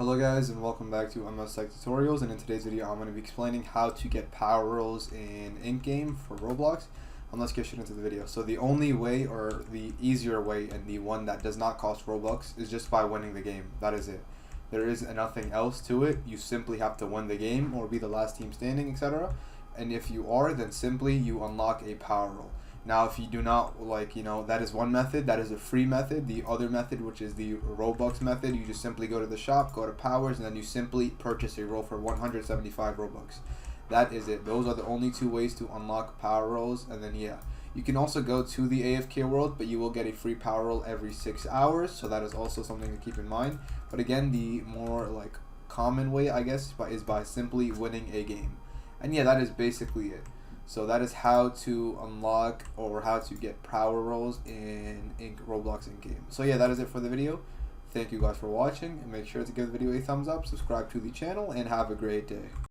Hello guys and welcome back to MS Tech Tutorials, and in today's video I'm going to be explaining how to get power rolls in in-game for Roblox. Let's get straight into the video. So the only way, or the easier way, and the one that does not cost Robux is just by winning the game. That is it. There is nothing else to it. You simply have to win the game or be the last team standing, etc. And if you are, then simply you unlock a power roll. Now, if you do not, that is one method. That is a free method. The other method, which is the Robux method, you just simply go to the shop, go to powers, and then you simply purchase a roll for 175 Robux. That is it. Those are the only two ways to unlock power rolls. And then, yeah, you can also go to the AFK world, but you will get a free power roll every 6 hours. So that is also something to keep in mind. But again, the more common way, I guess, is by simply winning a game. And yeah, that is basically it. So that is how to unlock or how to get power rolls in Roblox in-game. So yeah, that is it for the video. Thank you guys for watching, and make sure to give the video a thumbs up, subscribe to the channel, and have a great day.